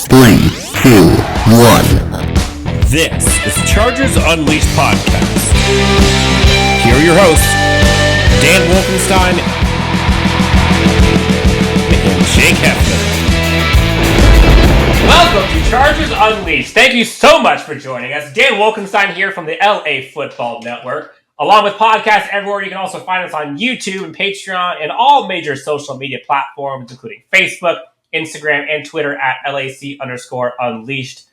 Three, two, one. This is Chargers Unleashed podcast. Here are your hosts, Dan Wolfenstein and Jake Hefner. Welcome to Chargers Unleashed. Thank you so much for joining us. Dan Wolfenstein here from the LA Football Network. Along with podcasts everywhere, you can also find us on YouTube and Patreon and all major social media platforms, including Facebook, Instagram, and Twitter at LAC_Unleashed.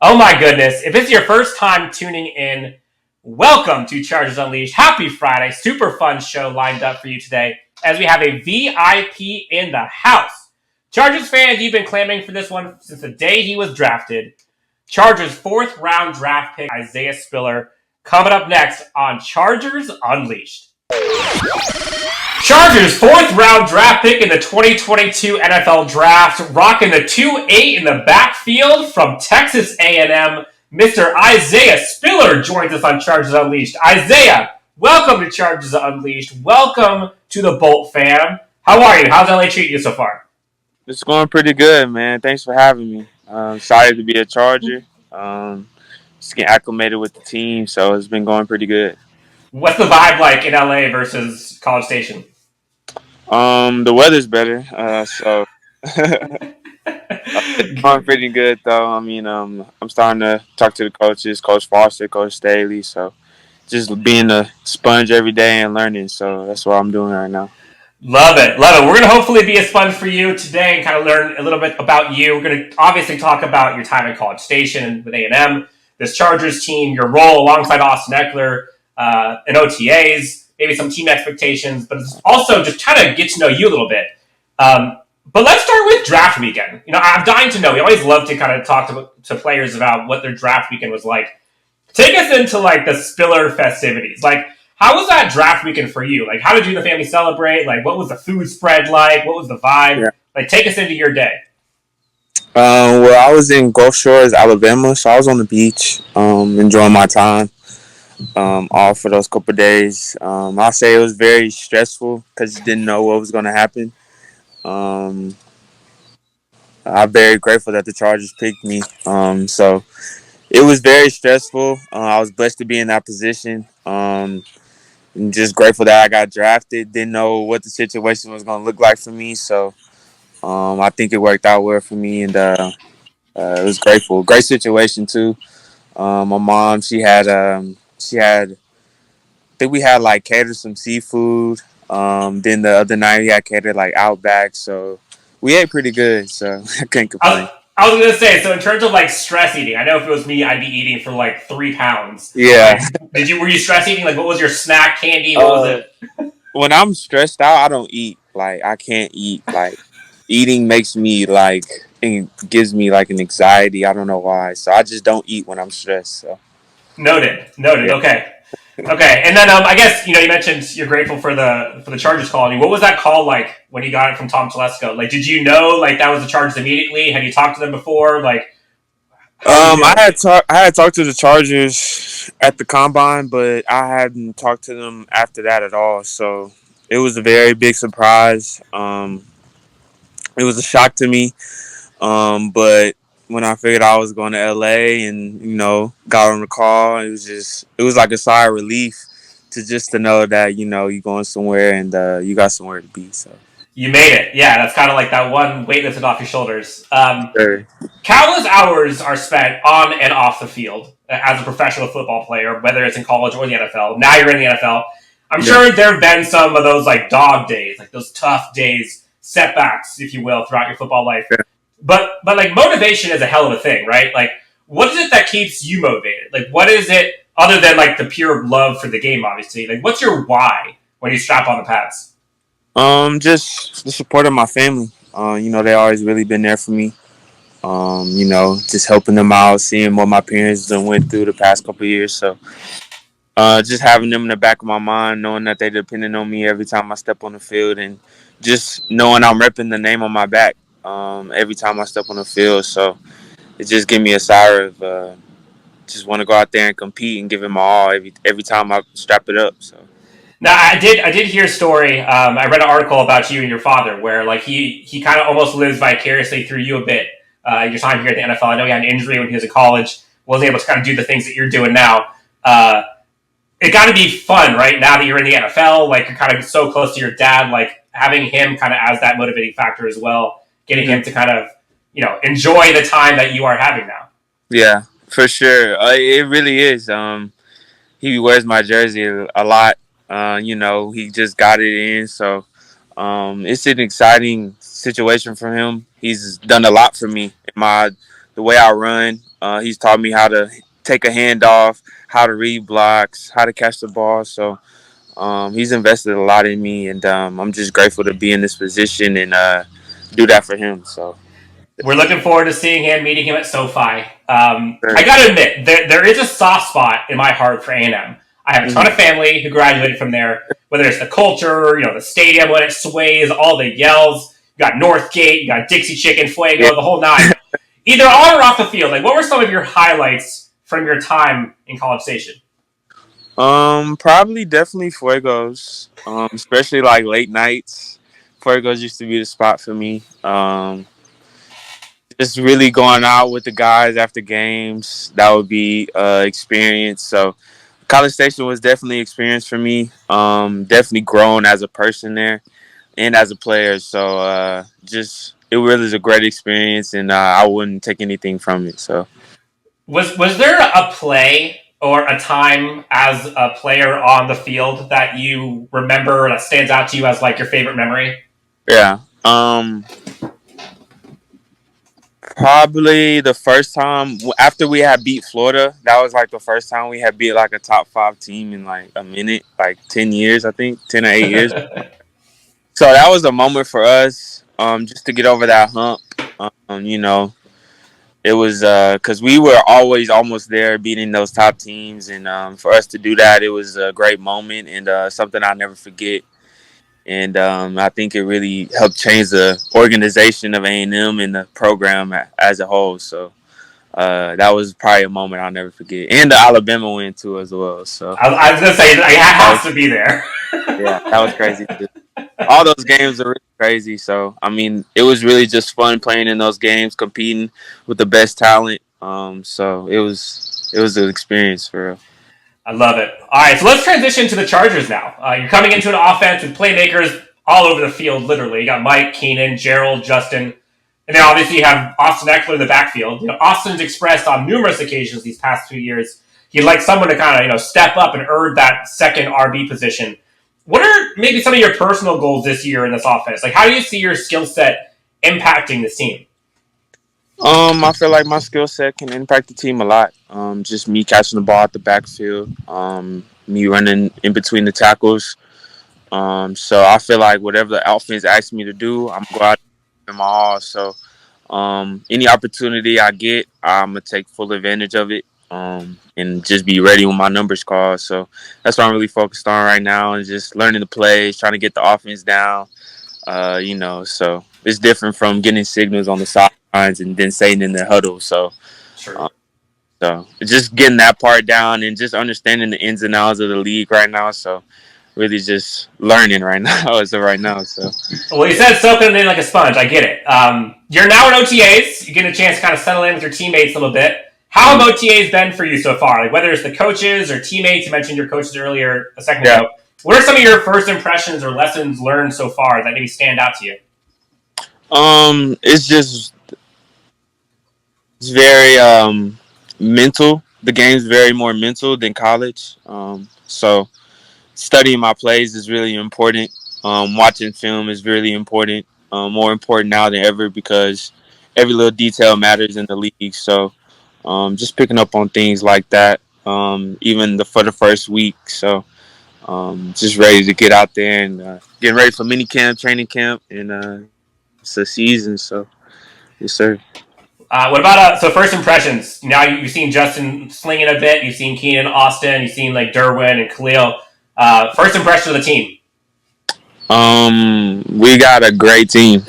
Oh my goodness. If it's your first time tuning in, welcome to Chargers Unleashed. Happy Friday. Super fun show lined up for you today as we have a VIP in the house. Chargers fans, you've been clamoring for this one since the day he was drafted. Chargers 4th round draft pick, Isaiah Spiller, coming up next on Chargers Unleashed. Chargers 4th round draft pick in the 2022 NFL Draft, rocking the 2-8 in the backfield from Texas A&M. Mr. Isaiah Spiller joins us on Chargers Unleashed. Isaiah, welcome to Chargers Unleashed. Welcome to the Bolt fam. How are you? How's LA treating you so far? It's going pretty good, man. Thanks for having me. Excited to be a Charger. Just getting acclimated with the team, so it's been going pretty good. What's the vibe like in LA versus College Station? The weather's better, so it's going pretty good though. I mean, I'm starting to talk to the coaches, Coach Foster, Coach Staley, so just being a sponge every day and learning. So that's what I'm doing right now. Love it. Love it. We're going to hopefully be a sponge for you today and kind of learn a little bit about you. We're going to obviously talk about your time at College Station with A&M, this Chargers team, your role alongside Austin Eckler in OTAs, maybe some team expectations, but it's also just trying to get to know you a little bit. But let's start with draft weekend. You know, I'm dying to know. We always love to kind of talk to players about what their draft weekend was like. Take us into, like, the Spiller festivities. Like, how was that draft weekend for you? Like, how did you and the family celebrate? Like, what was the food spread like? What was the vibe? Yeah. Like, take us into your day. Well, I was in Gulf Shores, Alabama, so I was on the beach, enjoying my time off for those couple of days. I'll say it was very stressful because you didn't know what was going to happen. I'm very grateful that the Chargers picked me. So it was very stressful. I was blessed to be in that position. I'm just grateful that I got drafted. Didn't know what the situation was going to look like for me. So I think it worked out well for me, and it was grateful. Great situation, too. My mom, I think we had like catered some seafood. Then the other night we had catered like Outback. So we ate pretty good. So I can't complain. I was going to say, so in terms of like stress eating, I know if it was me, I'd be eating for like 3 pounds. Yeah. Like, were you stress eating? Like, what was your snack, candy? What was it? When I'm stressed out, I don't eat. Like, I can't eat. Like, eating makes me like, it gives me like an anxiety. I don't know why. So I just don't eat when I'm stressed. So. Noted. Yeah. Okay. And then I guess, you know, you mentioned you're grateful for the Chargers calling you. What was that call like when you got it from Tom Telesco? Like, did you know like that was the Chargers immediately? Had you talked to them before? Like, I had talked to the Chargers at the combine, but I hadn't talked to them after that at all. So it was a very big surprise. It was a shock to me, but when I figured I was going to LA and, you know, got on the call, it was like a sigh of relief to know that, you know, you're going somewhere and you got somewhere to be. So you made it. Yeah, that's kind of like that one weight lifted off your shoulders. Sure. Countless hours are spent on and off the field as a professional football player, whether it's in college or the NFL. Now you're in the NFL. I'm sure there have been some of those like dog days, like those tough days, setbacks, if you will, throughout your football life. Yeah. But like motivation is a hell of a thing, right? Like, what is it that keeps you motivated? Like, what is it other than like the pure love for the game? Obviously, like, what's your why when you strap on the pads? Just the support of my family. You know, they always really been there for me. You know, just helping them out, seeing what my parents done went through the past couple of years. So, just having them in the back of my mind, knowing that they depending on me every time I step on the field, and just knowing I'm repping the name on my back. Every time I step on the field, so it just gives me a sigh of just want to go out there and compete and give it my all every time I strap it up. So now I did hear a story. I read an article about you and your father where like he kind of almost lives vicariously through you a bit your time here at the NFL. I know he had an injury when he was in college, wasn't able to kind of do the things that you're doing now. It got to be fun, right? Now that you're in the NFL, like you're kind of so close to your dad, like having him kind of as that motivating factor as well, getting him to kind of, enjoy the time that you are having now. Yeah, for sure. It really is. He wears my jersey a lot. He just got it in, so it's an exciting situation for him. He's done a lot for me in the way I run. He's taught me how to take a handoff, how to read blocks, how to catch the ball. So he's invested a lot in me, and I'm just grateful to be in this position and do that for him. So. We're looking forward to seeing him, meeting him at SoFi. Sure. I got to admit, there is a soft spot in my heart for A&M. I have a ton of family who graduated from there, whether it's the culture, the stadium when it sways, all the yells. You got Northgate, you got Dixie Chicken, Fuego, the whole nine. Either on or off the field, like what were some of your highlights from your time in College Station? Probably definitely Fuegos. Especially like late nights. Fuegos used to be the spot for me. Just really going out with the guys after games. That would be experience. So College Station was definitely experience for me. Definitely grown as a person there and as a player. So just it really is a great experience, and I wouldn't take anything from it. So Was there a play or a time as a player on the field that you remember that stands out to you as like your favorite memory? yeah. Probably the first time after we had beat Florida, that was like the first time we had beat like a top 5 team in like a minute, like 10 years, I think, 10 or 8 years. So that was a moment for us, just to get over that hump. It was because we were always almost there beating those top teams. And for us to do that, it was a great moment and something I'll never forget. And I think it really helped change the organization of A&M and the program as a whole. So that was probably a moment I'll never forget. And the Alabama win, too, as well. So I was going to say, it has to be there. yeah, that was crazy, too. All those games are really crazy. So, I mean, it was really just fun playing in those games, competing with the best talent. So it was an experience for real. I love it. All right, so let's transition to the Chargers now. You're coming into an offense with playmakers all over the field, literally. You got Mike, Keenan, Gerald, Justin, and then obviously you have Austin Eckler in the backfield. Austin's expressed on numerous occasions these past 2 years he'd like someone to kind of step up and earn that second RB position. What are maybe some of your personal goals this year in this offense? Like, how do you see your skill set impacting this team? I feel like my skill set can impact the team a lot. Just me catching the ball at the backfield, me running in between the tackles. So I feel like whatever the offense asks me to do, I'm going to go out and my all. So any opportunity I get, I'm going to take full advantage of it and just be ready when my numbers call. So that's what I'm really focused on right now, and just learning the plays, trying to get the offense down. So it's different from getting signals on the sidelines and then saying in the huddle. So, Sure. so just getting that part down and just understanding the ins and outs of the league right now. So really just learning right now as of right now. So Well, you said soaking it in like a sponge. I get it. You're now in OTAs. You get a chance to kind of settle in with your teammates a little bit. How have OTAs been for you so far? Like whether it's the coaches or teammates. You mentioned your coaches earlier a second ago. What are some of your first impressions or lessons learned so far that maybe stand out to you? it's very mental. The game's very more mental than college. So studying my plays is really important. Watching film is really important. More important now than ever because every little detail matters in the league. So just picking up on things like that, even for the first week. So just ready to get out there and getting ready for mini camp, training camp, and it's a season. So yes, sir. What about so first impressions? Now you've seen Justin slinging a bit. You've seen Keenan, Austin. You've seen like Derwin and Khalil. First impression of the team. We got a great team.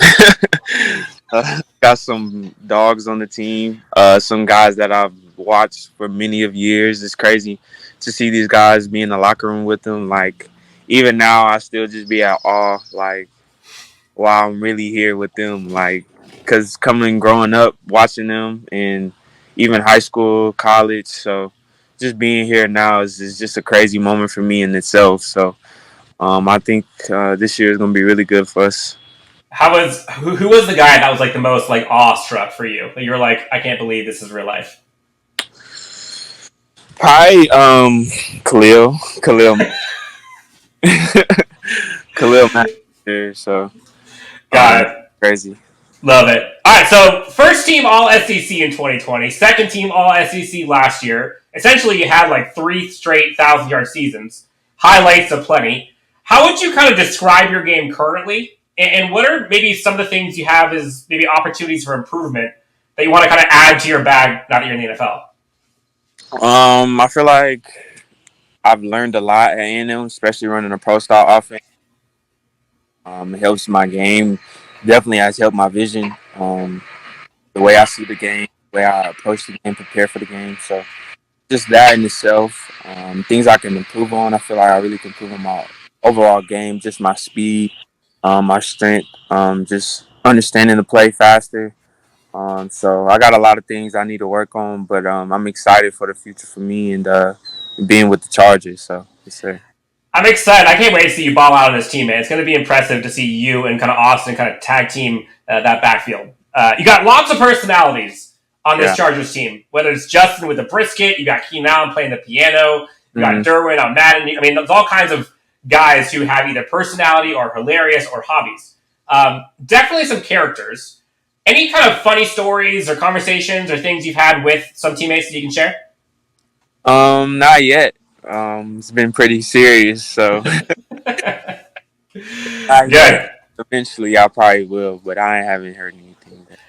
Got some dogs on the team. Some guys that I've watched for many of years. It's crazy to see these guys be in the locker room with them. Like even now, I still just be at awe. Like wow, I'm really here with them. Like because growing up, watching them, and even high school, college. So just being here now is just a crazy moment for me in itself. So I think this year is going to be really good for us. Who was the guy that was like the most like awestruck for you? That you were like, I can't believe this is real life. Probably Khalil Khalil Mack. So Got it. crazy. Love it. All right, so first team All SEC in 2020, second team All SEC last year. Essentially, you had like 3 straight 1,000-yard seasons. Highlights aplenty. How would you kind of describe your game currently? And what are maybe some of the things you have as maybe opportunities for improvement that you want to kind of add to your bag now that you're in the NFL? I feel like I've learned a lot at A&M, especially running a pro style offense. It helps my game. Definitely has helped my vision. The way I see the game, the way I approach the game, prepare for the game. So just that in itself, things I can improve on. I feel like I really can improve on my overall game, just my speed, my strength, just understanding the play faster. So I got a lot of things I need to work on, but I'm excited for the future for me and being with the Chargers. So yes, sir. I'm excited. I can't wait to see you ball out on this team, man. It's going to be impressive to see you and kind of Austin kind of tag team that backfield. You got lots of personalities on this Yeah. Chargers team. Whether it's Justin with the brisket, you got Keenan Allen playing the piano, you got Derwin on Madden. I mean, there's all kinds of guys who have either personality or hilarious or hobbies. Definitely some characters. Any kind of funny stories or conversations or things you've had with some teammates that you can share? Not yet. It's been pretty serious, so not yet. Good. Eventually, I probably will, but I haven't heard anything yet.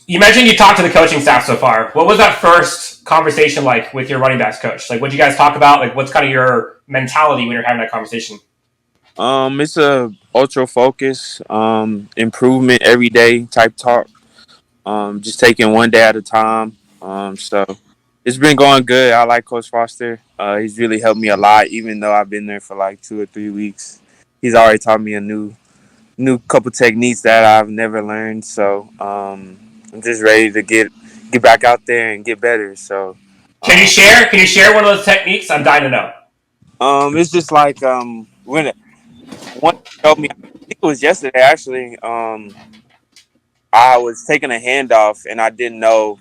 You mentioned you talked to the coaching staff so far. What was that first conversation like with your running backs coach? Like, what did you guys talk about? Like, what's kind of your mentality when you're having that conversation? It's a ultra focus, improvement every day type talk. Just taking one day at a time. So it's been going good. I like Coach Foster. He's really helped me a lot, even though I've been there for like 2 or 3 weeks. He's already taught me a new couple techniques that I've never learned. So I'm just ready to get back out there and get better. So Can you um, share? Can you share one of those techniques? I'm dying to know. it's just like when one told me, I think it was yesterday actually. I was taking a handoff and I didn't know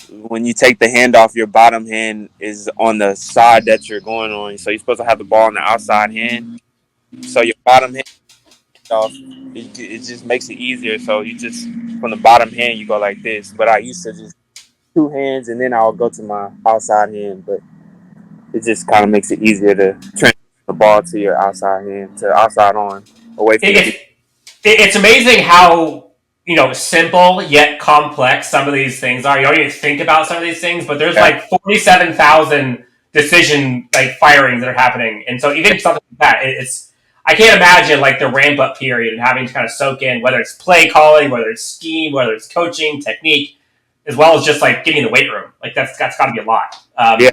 when you take the handoff, your bottom hand is on the side that you're going on. So you're supposed to have the ball on the outside hand. So your bottom hand off, it just makes it easier. So you just from the bottom hand you go like this. But I used to just 2 hands and then I'll go to my outside hand. But it just kind of makes it easier to transfer the ball to your outside hand, to outside on, away from It, the deep. it, it's amazing how simple yet complex some of these things are. You don't even think about some of these things, but there's Yeah. like 47,000 decision like firings that are happening, and so even something like that, it's I can't imagine like the ramp up period and having to kind of soak in whether it's play calling, whether it's scheme, whether it's coaching technique, as well as just like getting in the weight room. Like that's got to be a lot. Yeah.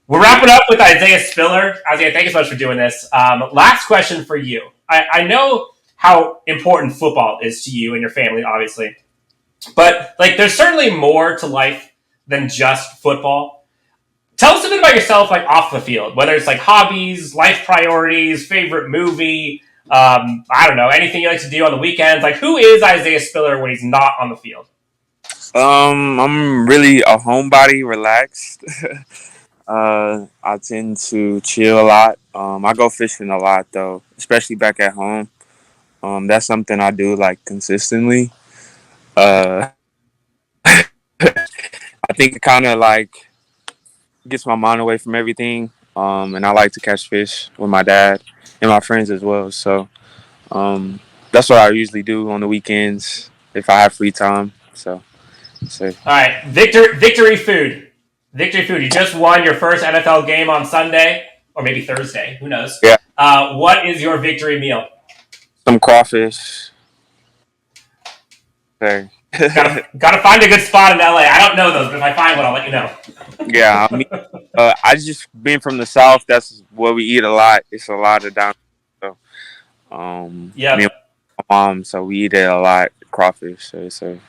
We're wrapping up with Isaiah Spiller. Isaiah, thank you so much for doing this. Last question for you. I know how important football is to you and your family, obviously, but like, there's certainly more to life than just football. Tell us a bit about yourself, like off the field, whether it's like hobbies, life priorities, favorite movie. I don't know, anything you like to do on the weekends. Like, who is Isaiah Spiller when he's not on the field? I'm really a homebody, relaxed. I tend to chill a lot. I go fishing a lot though, especially back at home. That's something I do like consistently. Uh, I think it kind of like gets my mind away from everything. And I like to catch fish with my dad and my friends as well. So um, that's what I usually do on the weekends if I have free time. So All right, victory food. Victory food. You just won your first NFL game on Sunday, or maybe Thursday. Who knows? yeah, What is your victory meal? some crawfish. Okay. Gotta find a good spot in LA. I don't know those, but if I find one, I'll let you know. Yeah, I mean, I just being from the South. That's what we eat a lot. It's a lot of down. So, me Yep. and my mom, so we eat it a lot, crawfish. So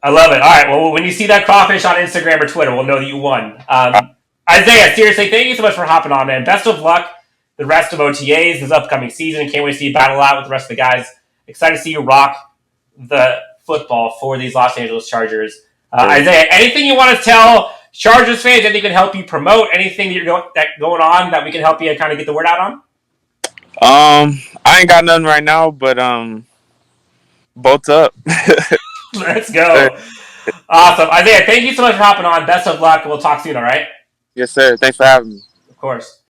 I love it. All right. Well, when you see that crawfish on Instagram or Twitter, we'll know that you won. Isaiah, seriously, thank you so much for hopping on, man. Best of luck the rest of OTAs this upcoming season. Can't wait to see you battle out with the rest of the guys. Excited to see you rock the football for these Los Angeles Chargers. Isaiah, anything you want to tell Chargers fans? Anything can help you promote? Anything that you're going on that we can help you kind of get the word out on? I ain't got nothing right now, but bolt up. Let's go. Awesome. Isaiah, thank you so much for hopping on. Best of luck. We'll talk soon, all right? Yes, sir. Thanks for having me. Of course.